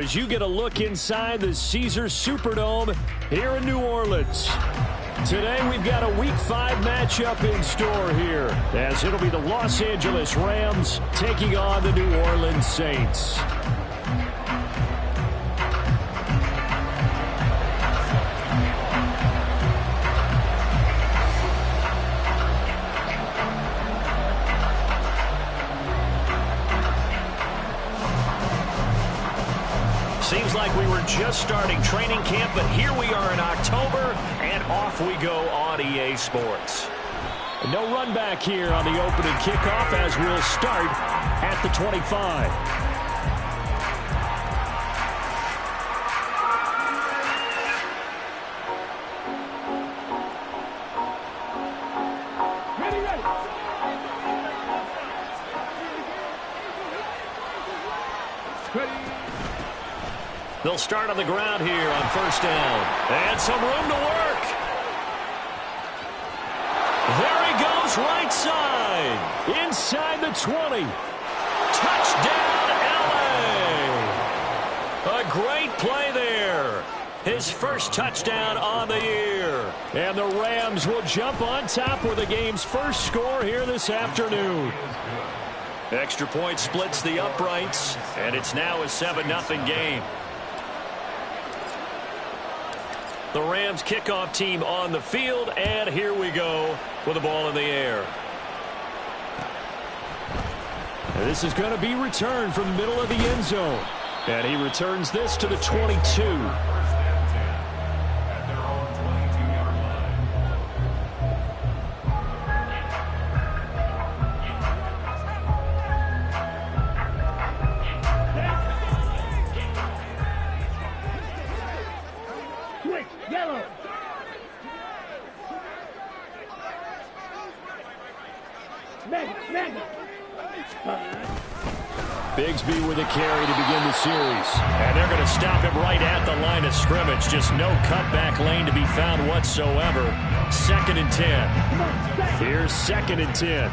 As you get a look inside the Caesars Superdome here in New Orleans. Today we've got a Week 5 matchup in store here, as it'll be the Los Angeles Rams taking on the New Orleans Saints. Seems like we were just starting training camp, but here we are in October, and off we go on EA Sports. No run back here on the opening kickoff as we'll start at the 25. They'll start on the ground here on first down. And some room to work. There he goes, right side. Inside the 20. Touchdown, LA. A great play there. His first touchdown on the year. And the Rams will jump on top with the game's first score here this afternoon. Extra point splits the uprights, and it's now a 7-0 game. The Rams kickoff team on the field, and here we go with the ball in the air. And this is going to be returned from the middle of the end zone. And he returns this to the 22. Bigsby with a carry to begin the series. And they're going to stop him right at the line of scrimmage. Just no cutback lane to be found whatsoever. 2nd and 10. Here's 2nd and 10.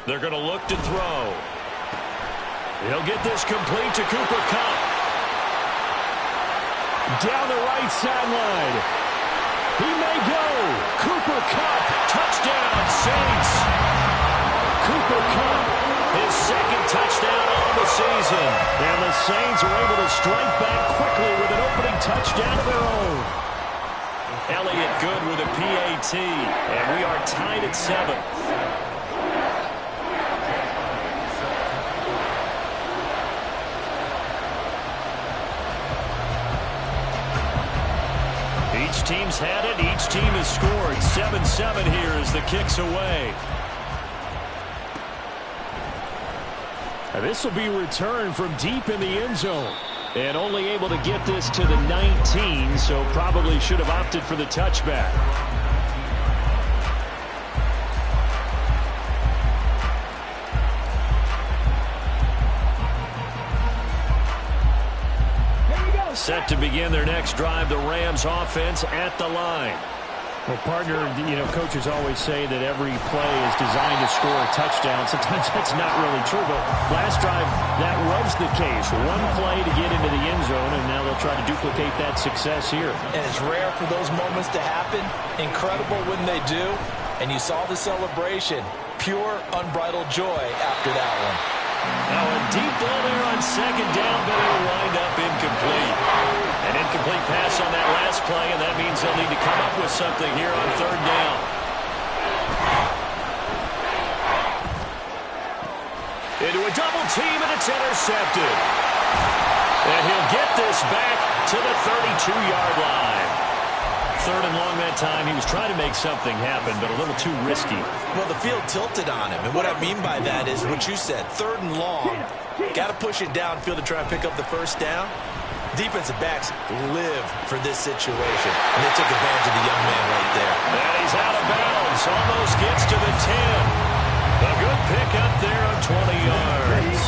They're going to look to throw. He'll get this complete to Cooper Kupp. Down the right sideline. He may go. Cooper Kupp, touchdown, Saints. Cooper Kupp, his 2nd touchdown on the season. And the Saints are able to strike back quickly with an opening touchdown of their own. Elliott good with a PAT, and we are tied at 7. Each team's had it. Each team has scored. 7-7 here as the kick's away. This will be returned from deep in the end zone. And only able to get this to the 19, so probably should have opted for the touchback. Set to begin their next drive, the Rams offense at the line. Well, partner, coaches always say that every play is designed to score a touchdown. Sometimes that's not really true, but last drive, that was the case. One play to get into the end zone, and now they'll try to duplicate that success here. And it's rare for those moments to happen. Incredible when they do. And you saw the celebration. Pure, unbridled joy after that one. Now a deep ball there on 2nd down, but it'll wind up incomplete. An incomplete pass on that last play, and that means they'll need to come up with something here on 3rd down. Into a double team, and it's intercepted. And he'll get this back to the 32-yard line. 3rd and long that time. He was trying to make something happen, but a little too risky. Well, the field tilted on him, and what I mean by that is what you said. 3rd and long. Got to push it downfield to try and pick up the first down. Defensive backs live for this situation, and they took advantage of the young man right there. And he's out of bounds. Almost gets to the 10. A good pick up there on 20 yards.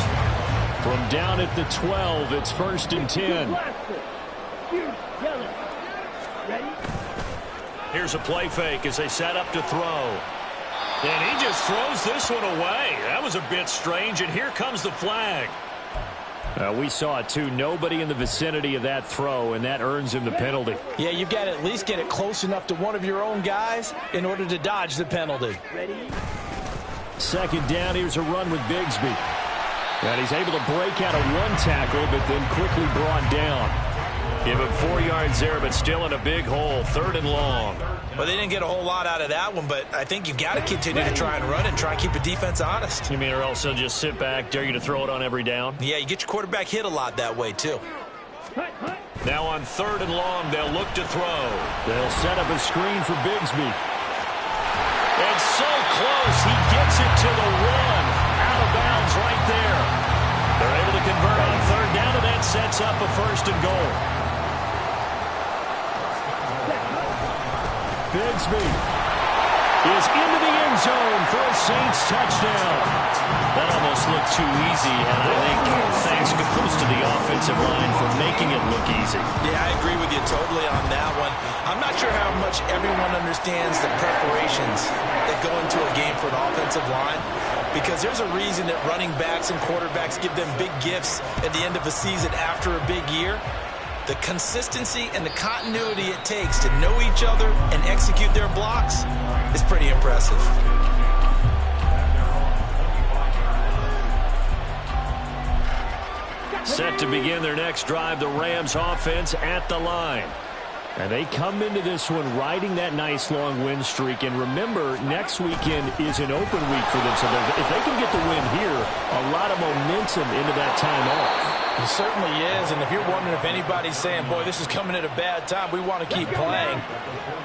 From down at the 12, it's 1st and 10. Ready? Here's a play fake as they set up to throw. And he just throws this one away. That was a bit strange, and here comes the flag. We saw it, too. Nobody in the vicinity of that throw, and that earns him the penalty. Yeah, you've got to at least get it close enough to one of your own guys in order to dodge the penalty. Second down, here's a run with Bigsby. And he's able to break out of one tackle, but then quickly brought down. Give him 4 yards there, but still in a big hole. 3rd and long. Well, they didn't get a whole lot out of that one, but I think you've got to continue to try and run and try and keep the defense honest. You mean or else they'll just sit back, dare you to throw it on every down? Yeah, you get your quarterback hit a lot that way, too. Now on 3rd and long, they'll look to throw. They'll set up a screen for Bigsby. And so close, he gets it to the 1. Out of bounds right there. They're able to convert on 3rd down, and that sets up a 1st and goal. Bigsby is into the end zone for a Saints touchdown. That almost looked too easy, and I think thanks goes to the offensive line for making it look easy. Yeah, I agree with you totally on that one. I'm not sure how much everyone understands the preparations that go into a game for an offensive line, because there's a reason that running backs and quarterbacks give them big gifts at the end of a season after a big year. The consistency and the continuity it takes to know each other and execute their blocks is pretty impressive. Set to begin their next drive, the Rams offense at the line. And they come into this one riding that nice long win streak. And remember, next weekend is an open week for them. So if they can get the win here, a lot of momentum into that time off. It certainly is, and if you're wondering if anybody's saying, boy, this is coming at a bad time, we want to keep playing,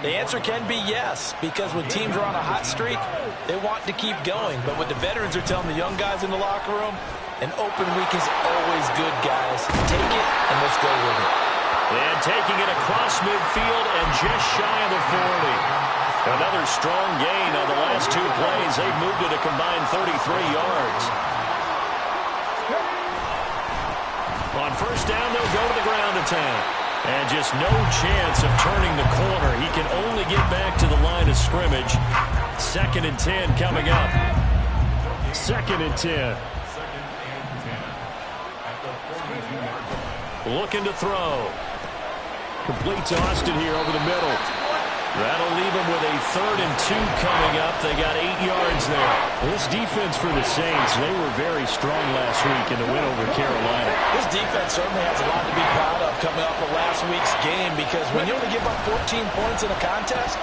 the answer can be yes, because when teams are on a hot streak, they want to keep going. But what the veterans are telling the young guys in the locker room, an open week is always good, guys. Take it, and let's go with it. And taking it across midfield and just shy of the 40. Another strong gain on the last 2 plays. They've moved it a combined 33 yards. On 1st down, they'll go to the ground attack. And just no chance of turning the corner. He can only get back to the line of scrimmage. 2nd and 10 coming up. 2nd and 10. Looking to throw. Complete to Austin here over the middle. That'll leave them with a 3rd and 2 coming up. They got 8 yards there. This defense for the Saints, they were very strong last week in the win over Carolina. This defense certainly has a lot to be proud of coming off of last week's game, because when you only give up 14 points in a contest,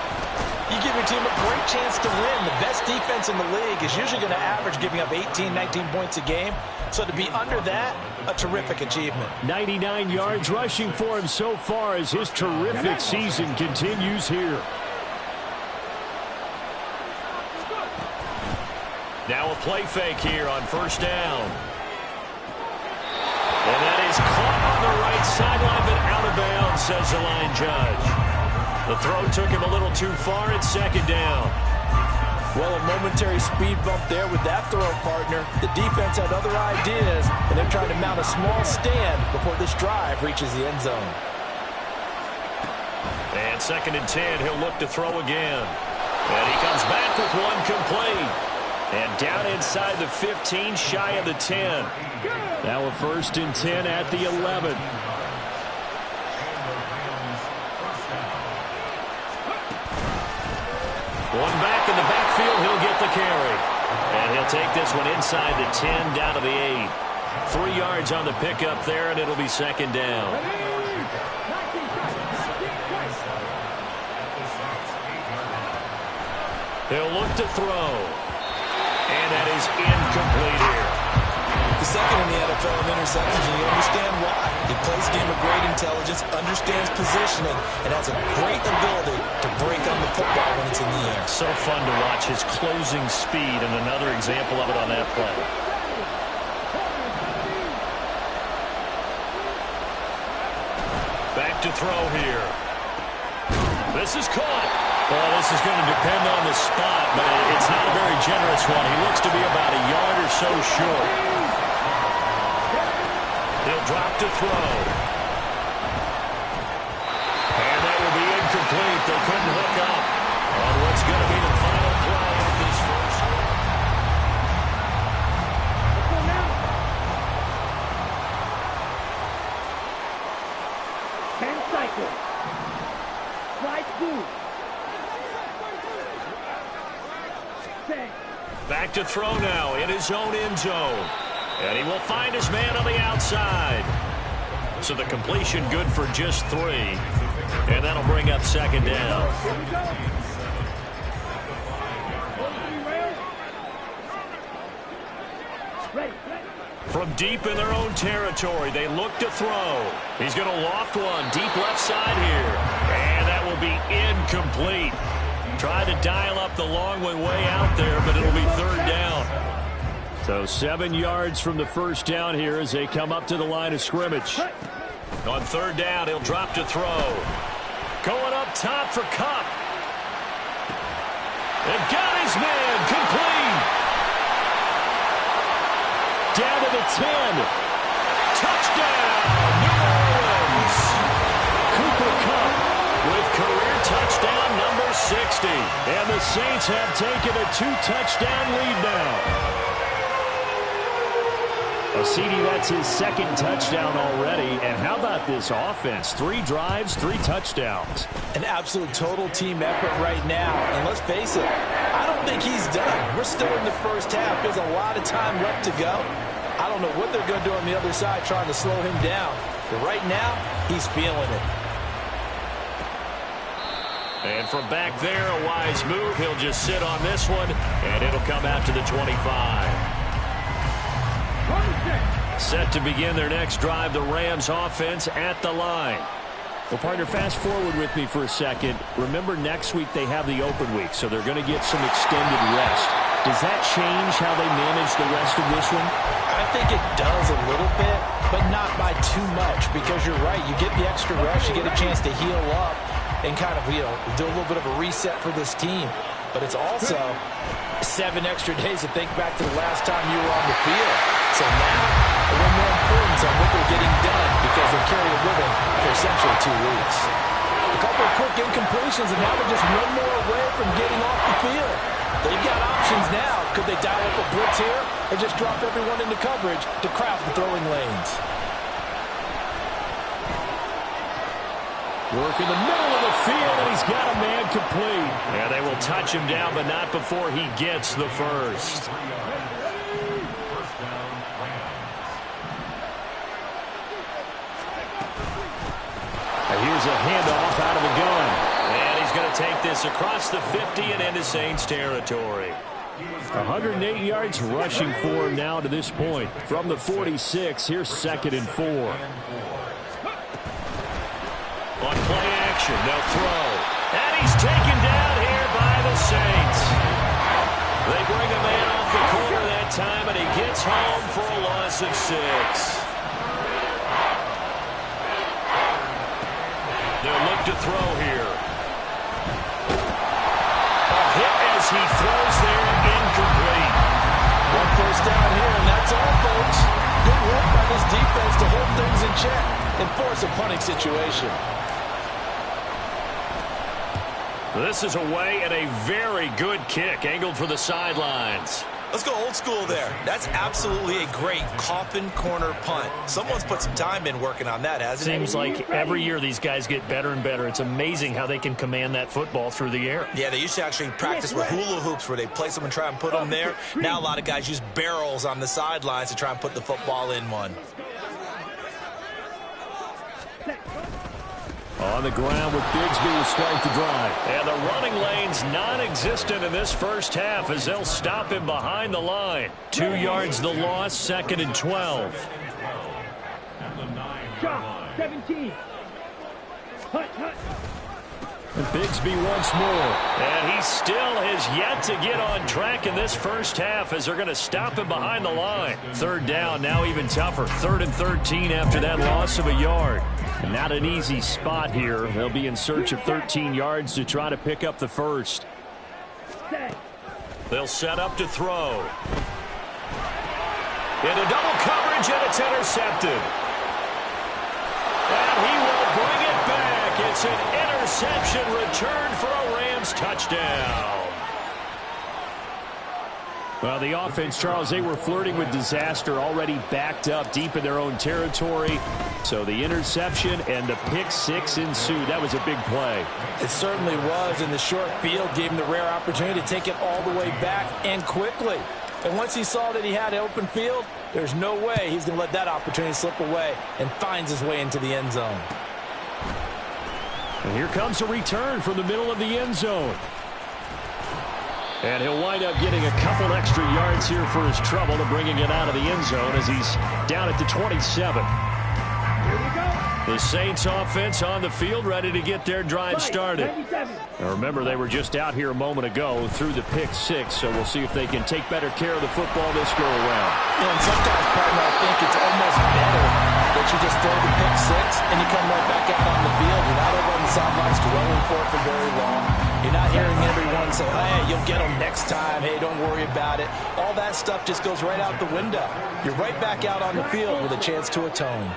you give your team a great chance to win. The best defense in the league is usually going to average giving up 18, 19 points a game. So to be under that, a terrific achievement. 99 yards rushing for him so far as his terrific season continues here. Now a play fake here on 1st down. And that is caught on the right sideline, but out of bounds, says the line judge. The throw took him a little too far at 2nd down. Well, a momentary speed bump there with that throw, partner. The defense had other ideas, and they're trying to mount a small stand before this drive reaches the end zone. And 2nd and 10, he'll look to throw again. And he comes back with one complete. And down inside the 15, shy of the 10. Now a 1st and 10 at the 11. One back in the backfield, he'll get the carry. And he'll take this one inside the 10, down to the 8. 3 yards on the pickup there, and it'll be 2nd down. He'll look to throw. And that is incomplete here. The second in the NFL in interceptions, and you understand why. He plays a game of great intelligence, understands positioning, and has a great ability to break on the football when it's in the air. So fun to watch his closing speed, and another example of it on that play. Back to throw here. This is caught. Well, this is going to depend on the spot, but it's not a very generous one. He looks to be about a yard or so short. He'll drop to throw. And that will be incomplete. They couldn't hook up on what's going to be the final play of this first. Back to throw now in his own end zone. And he will find his man on the outside. So the completion good for just 3. And that'll bring up second down. From deep in their own territory, they look to throw. He's going to loft one deep left side here. And that will be incomplete. Tried to dial up the long one way out there, but it'll be third down. So 7 yards from the first down here as they come up to the line of scrimmage. On third down, he'll drop to throw. Going up top for Kupp. And got his man complete. Down to the 10. Touchdown, New Orleans. Cooper Kupp with career touchdown number 60. And the Saints have taken a 2-touchdown lead now. CD, that's his second touchdown already. And how about this offense? 3 drives, 3 touchdowns. An absolute total team effort right now. And let's face it, I don't think he's done. We're still in the first half. There's a lot of time left to go. I don't know what they're going to do on the other side trying to slow him down. But right now, he's feeling it. And from back there, a wise move. He'll just sit on this one, and it'll come out to the 25. Set to begin their next drive, the Rams offense at the line. Well, partner, fast forward with me for a second. Remember, next week they have the open week, so they're going to get some extended rest. Does that change how they manage the rest of this one? I think it does a little bit, but not by too much, because you're right. You get the extra rest, you get a chance to heal up and kind of, do a little bit of a reset for this team. But it's also 7 extra days to think back to the last time you were on the field. So now, a little more importance on what they're getting done because they carry it with them for essentially 2 weeks. A couple of quick incompletions, and now they're just one more away from getting off the field. They've got options now. Could they dial up a blitz here or just drop everyone into coverage to crowd the throwing lanes? Work in the middle of the field, and he's got a man complete. And they will touch him down, but not before he gets the first. Here's a handoff out of the gun. And he's going to take this across the 50 and into Saints territory. 108 yards rushing for him now to this point. From the 46, here's 2nd and 4. On play action, they'll throw. And he's taken down here by the Saints. They bring a man off the corner that time, and he gets home for a loss of 6. They'll look to throw here. A hit as he throws there, incomplete. 1 first down here, and that's all, folks. Good work by this defense to hold things in check and force a punting situation. This is away and a very good kick, angled for the sidelines. Let's go old school there. That's absolutely a great coffin corner punt. Someone's put some time in working on that, hasn't it? Seems like every year these guys get better and better. It's amazing how they can command that football through the air. Yeah, they used to actually practice with hula hoops where they place them and try and put them there. Now a lot of guys use barrels on the sidelines to try and put the football in one. On the ground with Bigsby to start the drive. And the running lane's non-existent in this first half as they'll stop him behind the line. 2 yards the loss, 2nd and 12. 17. And Bigsby once more. And he still has yet to get on track in this first half as they're going to stop him behind the line. 3rd down, now even tougher. 3rd and 13 after that loss of a yard. Not an easy spot here. They'll be in search of 13 yards to try to pick up the first. They'll set up to throw. Into double coverage, and it's intercepted. And he will bring it back. It's an interception return for a Rams touchdown. Well, the offense, Charles, they were flirting with disaster, already backed up deep in their own territory. So the interception and the pick six ensued. That was a big play. It certainly was, and the short field gave him the rare opportunity to take it all the way back and quickly. And once he saw that he had an open field, there's no way he's going to let that opportunity slip away, and finds his way into the end zone. And here comes a return from the middle of the end zone. And he'll wind up getting a couple extra yards here for his trouble to bringing it out of the end zone as he's down at the 27. The Saints offense on the field, ready to get their drive started. Now remember, they were just out here a moment ago through the pick six, so we'll see if they can take better care of the football this go around. And sometimes, partner, I think it's almost better that you just throw the pick six and you come right back out on the field. You're not over on the sidelines dwelling for it for very long. You're not hearing everyone say, hey, you'll get them next time. Hey, don't worry about it. All that stuff just goes right out the window. You're right back out on the field with a chance to atone.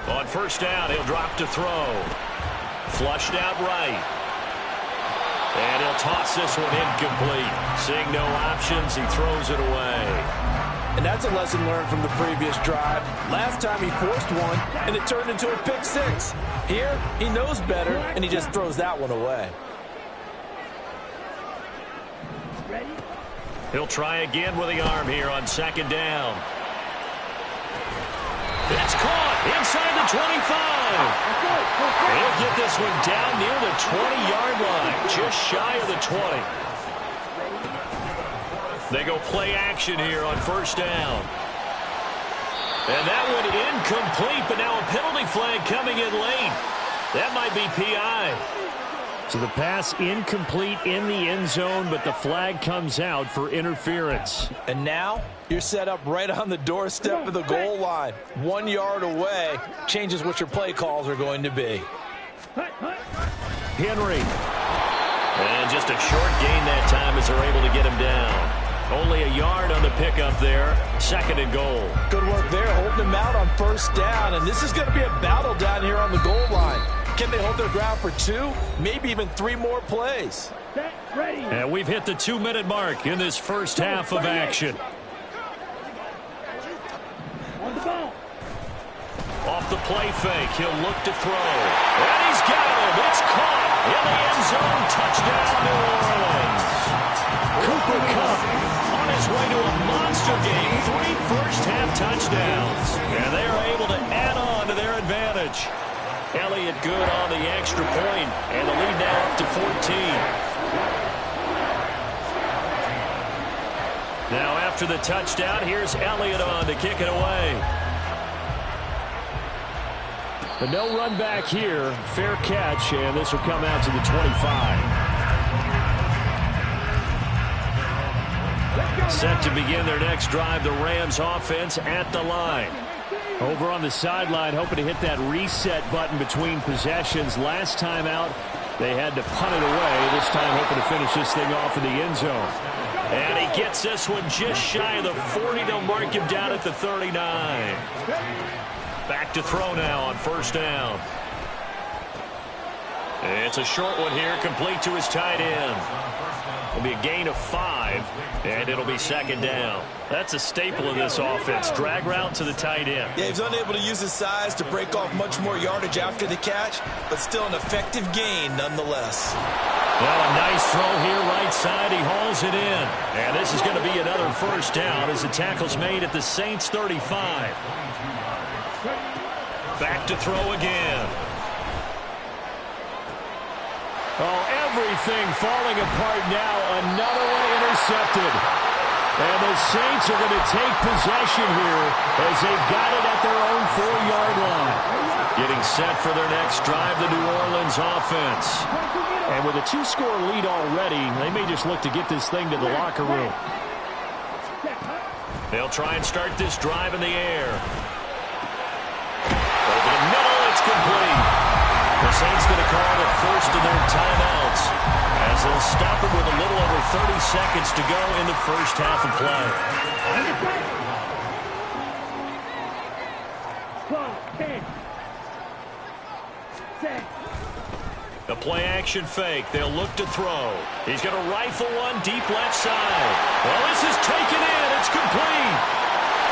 On first down, he'll drop to throw. Flushed out right. And he'll toss this one incomplete. Seeing no options, he throws it away. And that's a lesson learned from the previous drive. Last time he forced one, and it turned into a pick six. Here, he knows better, and he just throws that one away. He'll try again with the arm here on second down. It's caught inside the 25. He'll get this one down near the 20-yard line, just shy of the 20. They go play action here on first down. And that one incomplete, but now a penalty flag coming in late. That might be PI. So the pass incomplete in the end zone, but the flag comes out for interference. And now you're set up right on the doorstep of the goal line. 1 yard away changes what your play calls are going to be. Henry. And just a short gain that time as they're able to get him down. Only a yard on the pickup there. Second and goal. Good work there, holding him out on first down. And this is going to be a battle down here on the goal line. Can they hold their ground for 2, maybe even 3 more plays? And we've hit the 2-minute mark in this first half of action. Off the play fake, he'll look to throw. And he's got him. It's caught in the end zone. Touchdown, New Orleans. Cooper Kupp on his way to a monster game. 3 first-half touchdowns. And they are able to add on to their advantage. Elliott good on the extra point, and the lead now up to 14. Now after the touchdown, here's Elliott on to kick it away. But no run back here. Fair catch, and this will come out to the 25. Set to begin their next drive, the Rams offense at the line. Over on the sideline, hoping to hit that reset button between possessions. Last time out, they had to punt it away. This time, hoping to finish this thing off in the end zone. And he gets this one just shy of the 40. They'll mark him down at the 39. Back to throw now on first down. It's a short one here, complete to his tight end. It'll be a gain of 5, and it'll be second down. That's a staple of this offense. Drag route to the tight end. Yeah, he's unable to use his size to break off much more yardage after the catch, but still an effective gain nonetheless. Well, a nice throw here right side. He hauls it in. And this is going to be another first down as the tackle's made at the Saints 35. Back to throw again. Oh, everything falling apart now. Another one intercepted. And the Saints are going to take possession here as they've got it at their own 4-yard line. Getting set for their next drive, the New Orleans offense. And with a 2-score lead already, they may just look to get this thing to the locker room. They'll try and start this drive in the air. Over the middle, it's complete. The Saints going to call the first of their timeouts as they'll stop it with a little over 30 seconds to go in the first half of play. 12, 10, 6. The play action fake. They'll look to throw. He's going to rifle one deep left side. Well, this is taken in. It's complete.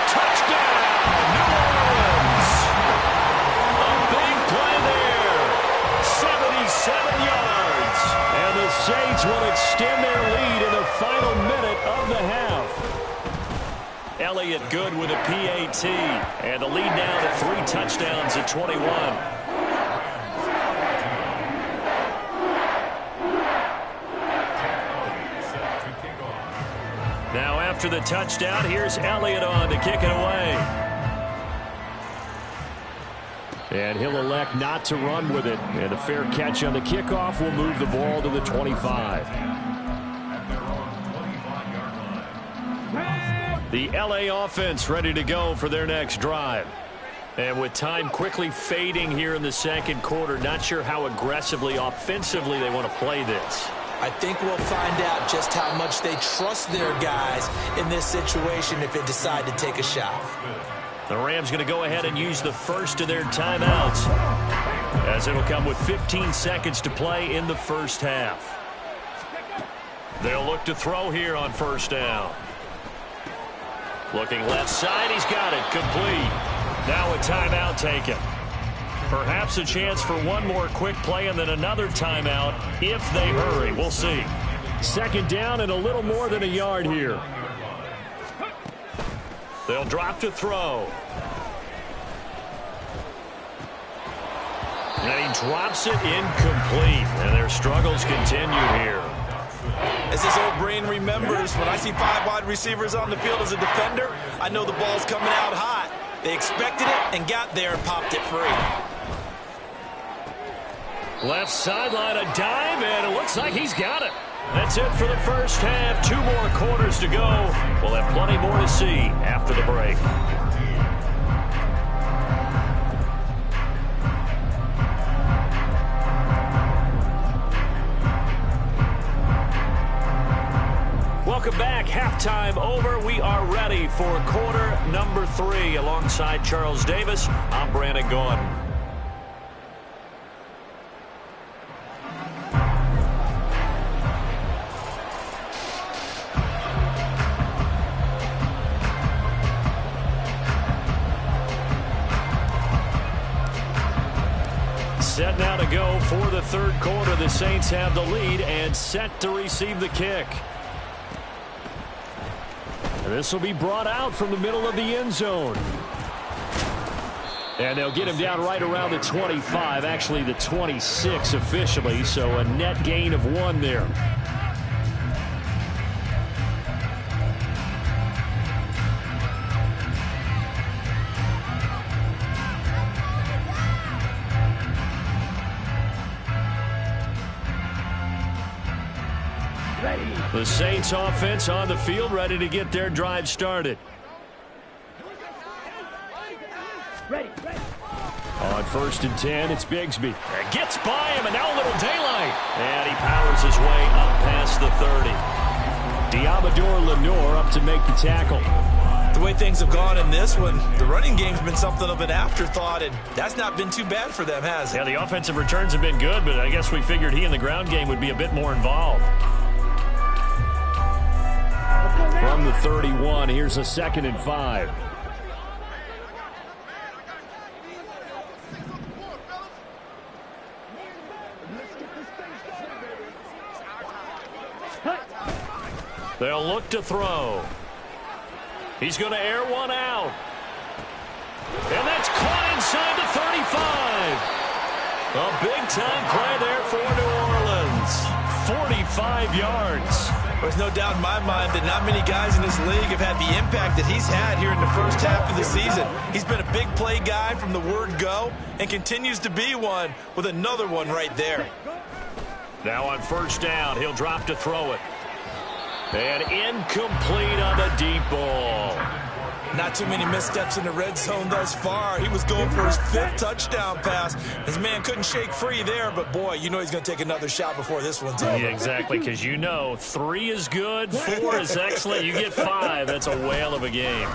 Touchdown, New Orleans. A big play there. 77 yards. And the Saints will extend their lead in the final minute of the half. Elliott good with a PAT. And the lead now to 3 touchdowns at 21. Now after the touchdown, here's Elliott on to kick it away. And he'll elect not to run with it. And a fair catch on the kickoff will move the ball to the 25. The LA offense ready to go for their next drive. And with time quickly fading here in the second quarter, not sure how aggressively, offensively they want to play this. I think we'll find out just how much they trust their guys in this situation if they decide to take a shot. The Rams going to go ahead and use the first of their timeouts, as it'll come with 15 seconds to play in the first half. They'll look to throw here on first down. Looking left side, he's got it, complete. Now a timeout taken. Perhaps a chance for one more quick play and then another timeout if they hurry. We'll see. Second down and a little more than a yard here. They'll drop to throw. And he drops it incomplete. And their struggles continue here. As his old brain remembers, when I see 5 wide receivers on the field as a defender, I know the ball's coming out hot. They expected it and got there and popped it free. Left sideline, a dive, and it looks like he's got it. That's it for the first half. 2 more quarters to go. We'll have plenty more to see after the break. Welcome back. Halftime over. We are ready for quarter number 3. Alongside Charles Davis, I'm Brandon Gordon. Set now to go for the third quarter. The Saints have the lead and set to receive the kick. And this will be brought out from the middle of the end zone. And they'll get him down right around the 25, actually the 26 officially, so a net gain of 1 there. The Saints offense on the field, ready to get their drive started. Ready. On 1st and 10, it's Bigsby. Gets by him, and now a little daylight. And he powers his way up past the 30. Diamador Lenore up to make the tackle. The way things have gone in this one, the running game's been something of an afterthought, and that's not been too bad for them, has it? Yeah, the offensive returns have been good, but I guess we figured he in the ground game would be a bit more involved. From the 31, here's a 2nd and 5. They'll look to throw. He's going to air one out. And that's caught inside the 35. A big-time play there for New Orleans. 45 yards. There's no doubt in my mind that not many guys in this league have had the impact that he's had here in the first half of the season. He's been a big play guy from the word go and continues to be one with another one right there. Now on 1st down, he'll drop to throw it. And incomplete on the deep ball. Not too many missteps in the red zone thus far. He was going for his 5th touchdown pass. His man couldn't shake free there, but boy, you know he's going to take another shot before this one's over. Yeah, exactly, because you know 3 is good, 4 is excellent. You get 5, that's a whale of a game.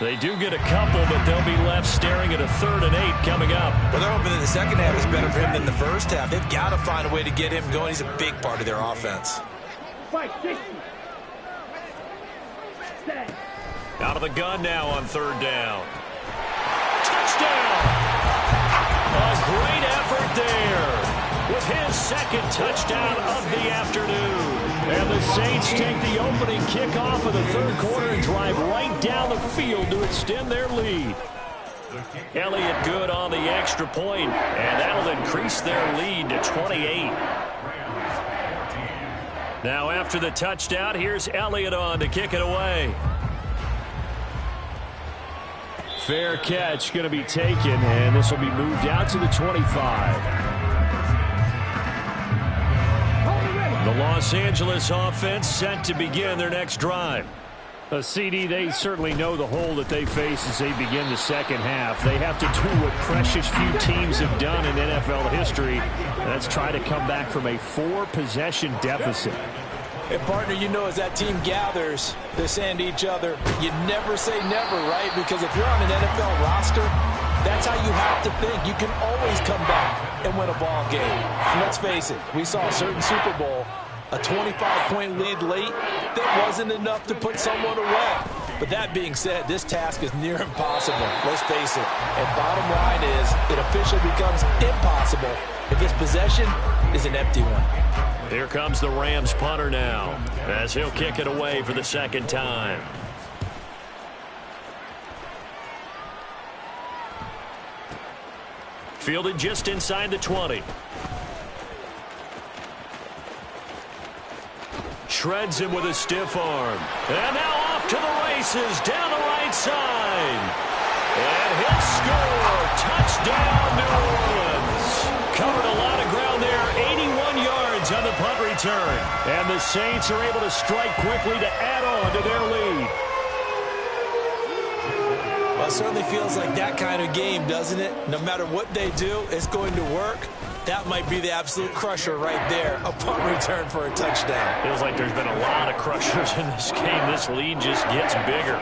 They do get a couple, but they'll be left staring at a 3rd and 8 coming up. Well, they're hoping that the second half is better for him than the first half. They've got to find a way to get him going. He's a big part of their offense. Out of the gun now on 3rd down. Touchdown! A great effort there with his second touchdown of the afternoon. And the Saints take the opening kickoff of the 3rd quarter and drive right down the field to extend their lead. Elliott good on the extra point, and that'll increase their lead to 28. Now after the touchdown, here's Elliott on to kick it away. Fair catch going to be taken, and this will be moved out to the 25. The Los Angeles offense set to begin their next drive. CD, they certainly know the hole that they face as they begin the second half. They have to do what precious few teams have done in NFL history. That's try to come back from a 4-possession deficit. And, partner, you know, as that team gathers, they're saying to each other, you never say never, right? Because if you're on an NFL roster, that's how you have to think. You can always come back and win a ball game. And let's face it, we saw a certain Super Bowl, a 25-point lead late that wasn't enough to put someone away. But that being said, this task is near impossible. Let's face it. And bottom line is, it officially becomes impossible if this possession is an empty one. Here comes the Rams punter now, as he'll kick it away for the second time. Fielded just inside the 20. Shreds him with a stiff arm. And now off to the races down the right side. And he'll score. Touchdown, New Orleans. Covered a lot of ground there. 81 yards on the punt return. And the Saints are able to strike quickly to add on to their lead. Well, it certainly feels like that kind of game, doesn't it? No matter what they do, it's going to work. That might be the absolute crusher right there. A punt return for a touchdown. Feels like there's been a lot of crushers in this game. This lead just gets bigger.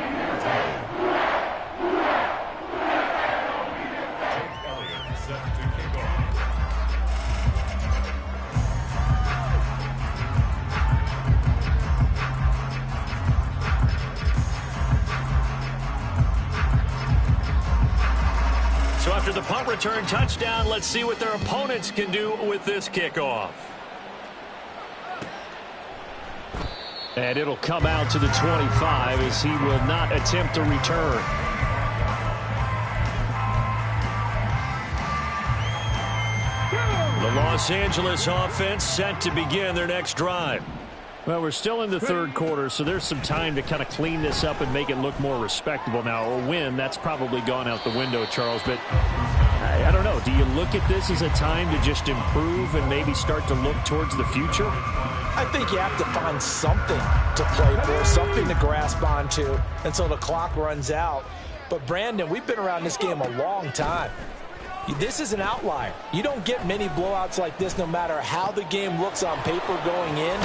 So after the punt return touchdown, let's see what their opponents can do with this kickoff. And it'll come out to the 25 as he will not attempt to return. The Los Angeles offense set to begin their next drive. Well, we're still in the 3rd quarter, so there's some time to kind of clean this up and make it look more respectable. Now, a win, that's probably gone out the window, Charles, but I don't know. Do you look at this as a time to just improve and maybe start to look towards the future? I think you have to find something to play for, something to grasp onto until the clock runs out. But, Brandon, we've been around this game a long time. This is an outlier. You don't get many blowouts like this no matter how the game looks on paper going in.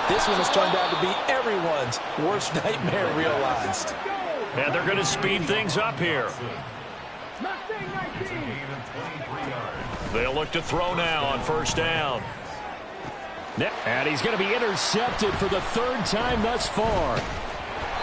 This one has turned out to be everyone's worst nightmare realized. And they're going to speed things up here. They'll look to throw now on 1st down. And he's going to be intercepted for the 3rd time thus far.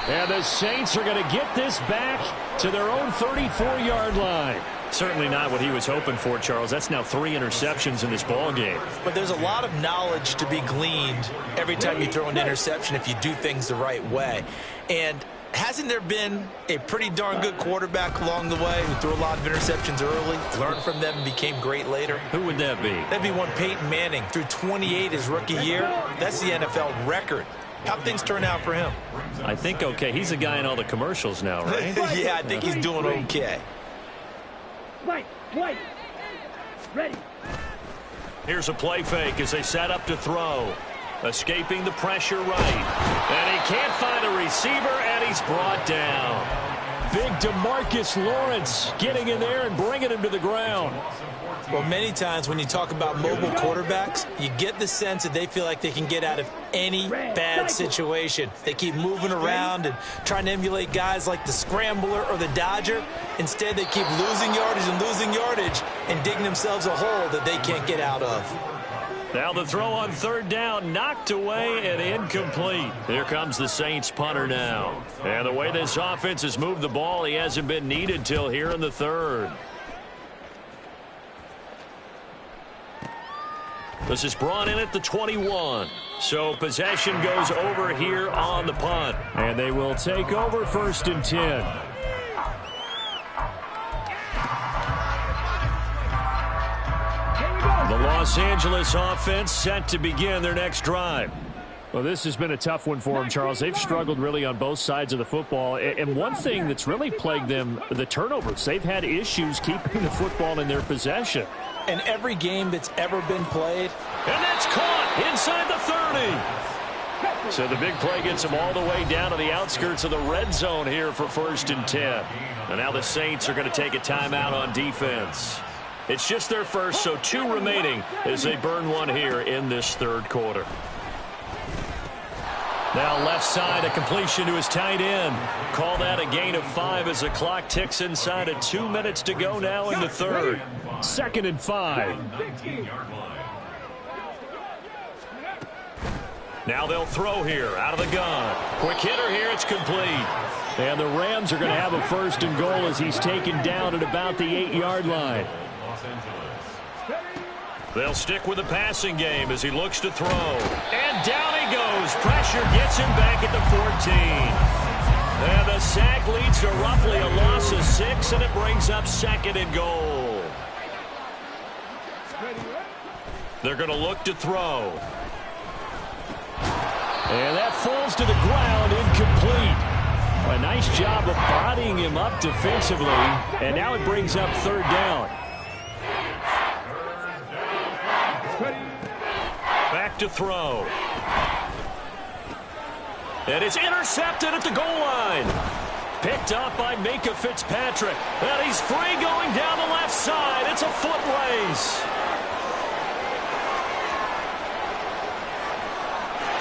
And the Saints are going to get this back to their own 34-yard line. Certainly not what he was hoping for, Charles. That's now 3 interceptions in this ball game. But there's a lot of knowledge to be gleaned every time you throw an interception if you do things the right way. And hasn't there been a pretty darn good quarterback along the way who threw a lot of interceptions early, learned from them, and became great later? Who would that be? That'd be one Peyton Manning. Threw 28 his rookie year. That's the NFL record. How'd things turn out for him? I think okay. He's a guy in all the commercials now, right? Yeah, I think he's doing okay. White. Ready. Here's a play fake as they set up to throw. Escaping the pressure right. And he can't find a receiver, and he's brought down. big DeMarcus Lawrence getting in there and bringing him to the ground. Well, many times when you talk about mobile quarterbacks, you get the sense that they feel like they can get out of any bad situation. They keep moving around and trying to emulate guys like the Scrambler or the Dodger. Instead, they keep losing yardage and digging themselves a hole that they can't get out of. Now the throw on third down, knocked away and incomplete. Here comes the Saints punter now. And the way this offense has moved the ball, he hasn't been needed till here in the third. This is brought in at the 21. So possession goes over here on the punt. And they will take over 1st and 10. The Los Angeles offense set to begin their next drive. Well, this has been a tough one for them, Charles. They've struggled really on both sides of the football. And one thing that's really plagued them, the turnovers. They've had issues keeping the football in their possession. And every game that's ever been played. And that's caught inside the 30. So the big play gets them all the way down to the outskirts of the red zone here for 1st and 10. And now the Saints are going to take a timeout on defense. It's just their first, so 2 remaining as they burn one here in this third quarter. Now left side, a completion to his tight end. Call that a gain of 5 as the clock ticks inside of 2 minutes to go now in the third. 2nd and 5. Now they'll throw here out of the gun. Quick hitter here, it's complete. And the Rams are going to have a 1st and goal as he's taken down at about the 8-yard line. They'll stick with the passing game as he looks to throw. And down he goes. Pressure gets him back at the 14. And the sack leads to roughly a loss of 6, and it brings up 2nd and goal. They're going to look to throw. And that falls to the ground, incomplete. A nice job of bodying him up defensively. And now it brings up 3rd down. Back to throw. And it's intercepted at the goal line. Picked up by Minka Fitzpatrick. And he's free going down the left side. It's a foot race.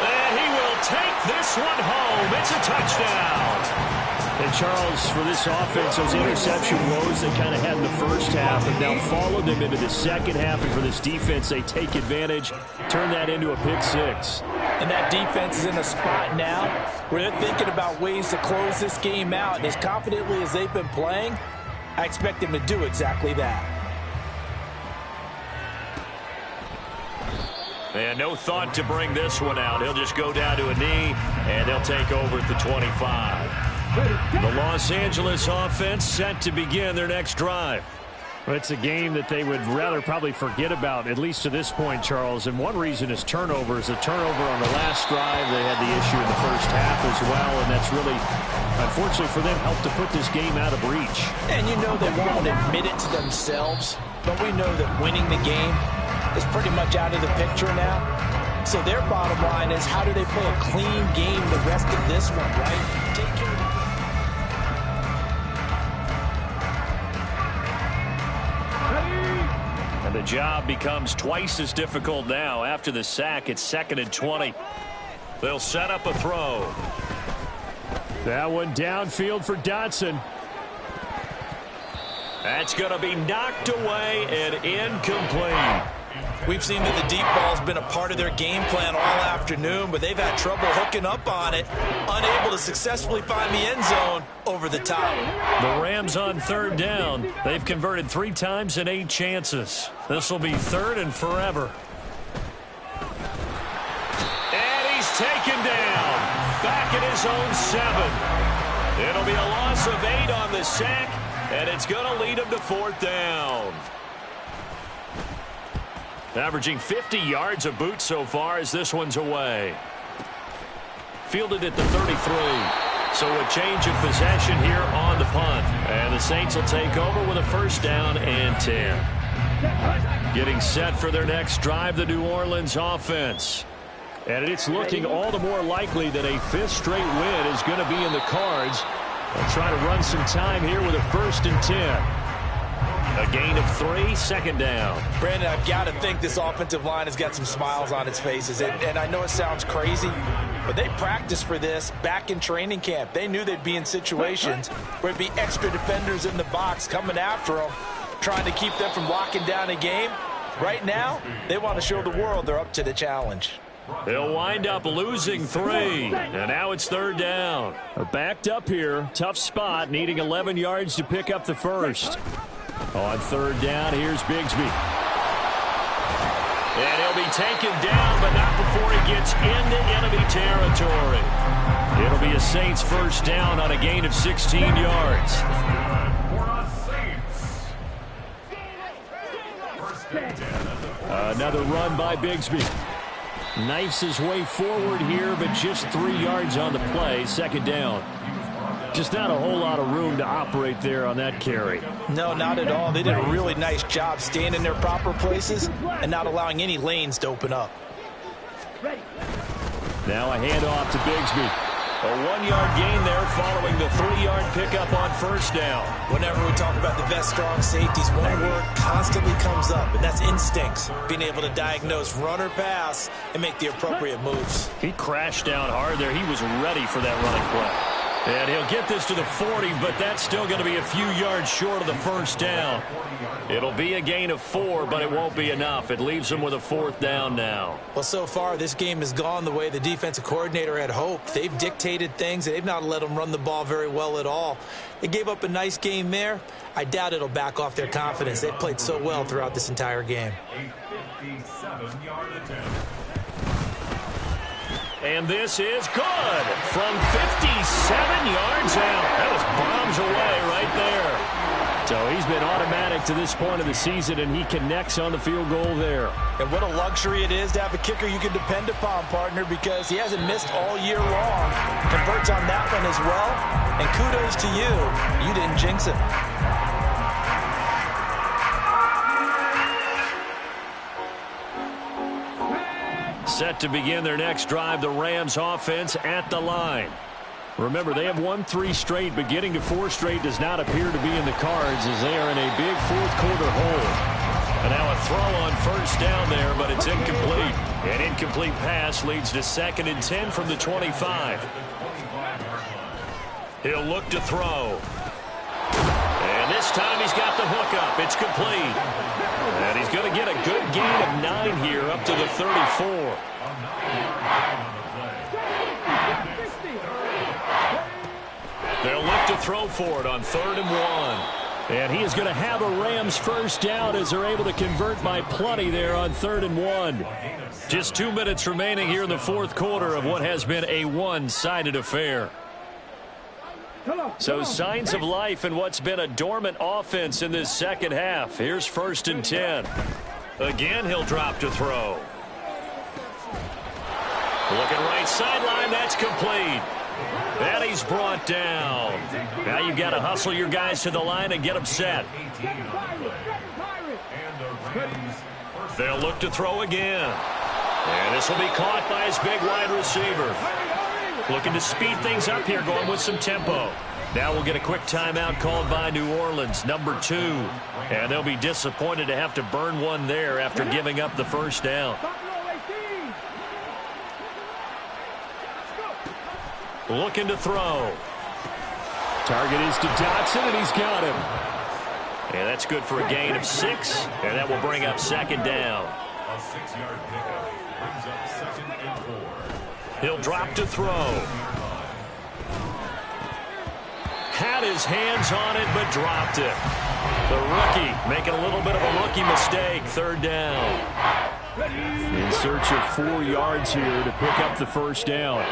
And he will take this one home. It's a touchdown. And Charles, for this offense, those interception woes they kind of had in the first half have now followed them into the second half. And for this defense, they take advantage, turn that into a pick 6. And that defense is in a spot now where they're thinking about ways to close this game out. And as confidently as they've been playing, I expect them to do exactly that. And no thought to bring this one out. He'll just go down to a knee, and they'll take over at the 25. The Los Angeles offense set to begin their next drive. Well, it's a game that they would rather probably forget about, at least to this point, Charles. And one reason is turnovers. A turnover on the last drive. They had the issue in the first half as well, and that's really, unfortunately for them, helped to put this game out of reach. And you know they won't admit it to themselves, but we know that winning the game is pretty much out of the picture now. So their bottom line is, how do they play a clean game the rest of this one, right? Take care of the And the job becomes twice as difficult now. After the sack, it's 2nd and 20. They'll set up a throw. That one downfield for Dotson. That's going to be knocked away and incomplete. We've seen that the deep ball's been a part of their game plan all afternoon, but they've had trouble hooking up on it, unable to successfully find the end zone over the top. The Rams on 3rd down. They've converted 3 times in 8 chances. This will be 3rd and forever. And he's taken down. Back at his own 7. It'll be a loss of 8 on the sack, and it's going to lead him to 4th down. Averaging 50 yards a boot so far as this one's away. Fielded at the 33. So a change of possession here on the punt. And the Saints will take over with a 1st down and 10. Getting set for their next drive, the New Orleans offense. And it's looking all the more likely that a 5th straight win is going to be in the cards They'll try to run some time here with a 1st and 10. A gain of 3, 2nd down. Brandon, I've got to think this offensive line has got some smiles on its faces. And I know it sounds crazy, but they practiced for this back in training camp. They knew they'd be in situations where it'd be extra defenders in the box coming after them, trying to keep them from locking down a game. Right now, they want to show the world they're up to the challenge. They'll wind up losing 3, and now it's 3rd down. They're backed up here. Tough spot, needing 11 yards to pick up the 1st. On 3rd down, here's Bigsby. And he'll be taken down, but not before he gets into enemy territory. It'll be a Saints 1st down on a gain of 16 yards. Another run by Bigsby. Knifes his way forward here, but just 3 yards on the play. 2nd down. Just not a whole lot of room to operate there on that carry. No, not at all. They did a really nice job staying in their proper places and not allowing any lanes to open up. Now a handoff to Bigsby. A 1-yard gain there following the 3-yard pickup on 1st down. Whenever we talk about the best strong safeties, one word constantly comes up, and that's instincts. Being able to diagnose run or pass and make the appropriate moves. He crashed down hard there. He was ready for that running play. And he'll get this to the 40, but that's still going to be a few yards short of the 1st down. It'll be a gain of 4, but it won't be enough. It leaves him with a 4th down now. Well, so far, this game has gone the way the defensive coordinator had hoped. They've dictated things. They've not let them run the ball very well at all. They gave up a nice game there. I doubt it'll back off their confidence. They've played so well throughout this entire game. And this is good from 57 yards out. That was bombs away right there. So he's been automatic to this point of the season, and he connects on the field goal there. And what a luxury it is to have a kicker you can depend upon, partner, because he hasn't missed all year long. Converts on that one as well. And kudos to you. You didn't jinx it. Set to begin their next drive, the Rams offense at the line. Remember, they have won 3 straight, but getting to 4 straight does not appear to be in the cards as they are in a big 4th quarter hole. And now a throw on 1st down there, but it's incomplete. An incomplete pass leads to 2nd and 10 from the 25. He'll look to throw. And this time he's got the hook up. It's complete. And he's going to get a good gain of 9 here up to the 34. They'll look to throw for it on 3rd and 1. And he is going to have a Rams 1st down as they're able to convert by plenty there on 3rd and 1. Just 2 minutes remaining here in the 4th quarter of what has been a one-sided affair. So signs of life in what's been a dormant offense in this 2nd half. Here's 1st and 10. Again, he'll drop to throw. Looking right sideline, that's complete. And he's brought down. Now you've got to hustle your guys to the line and get them set. They'll look to throw again. And this will be caught by his big wide receiver. Looking to speed things up here, going with some tempo. Now we'll get a quick timeout called by New Orleans, number 2. And they'll be disappointed to have to burn one there after giving up the 1st down. Looking to throw. Target is to Dotson, and he's got him. And that's good for a gain of 6, and that will bring up 2nd down. A 6-yard pickup brings up 2nd and 4. He'll drop to throw. Had his hands on it, but dropped it. The rookie making a little bit of a rookie mistake. 3rd down. In search of 4 yards here to pick up the 1st down.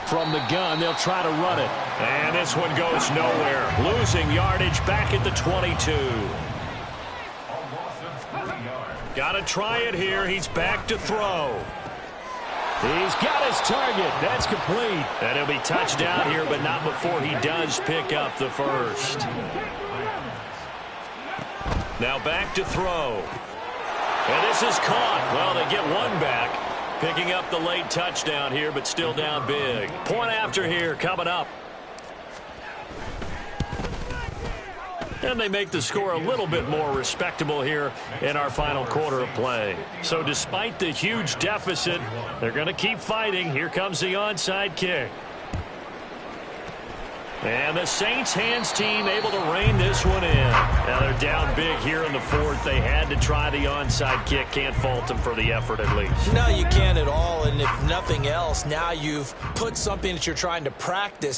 From the gun, they'll try to run it. And this one goes nowhere. Losing yardage back at the 22. Got to try it here. He's back to throw. He's got his target. That's complete. And he'll be touched out here, but not before he does pick up the 1st. Now back to throw. And this is caught. Well, they get one back. Picking up the late touchdown here, but still down big. Point after here coming up. And they make the score a little bit more respectable here in our final quarter of play. So despite the huge deficit, they're going to keep fighting. Here comes the onside kick. And the Saints hands team able to rein this one in. Now they're down big here in the fourth. They had to try the onside kick. Can't fault them for the effort at least. No, you can't at all. And if nothing else, now you've put something that you're trying to practice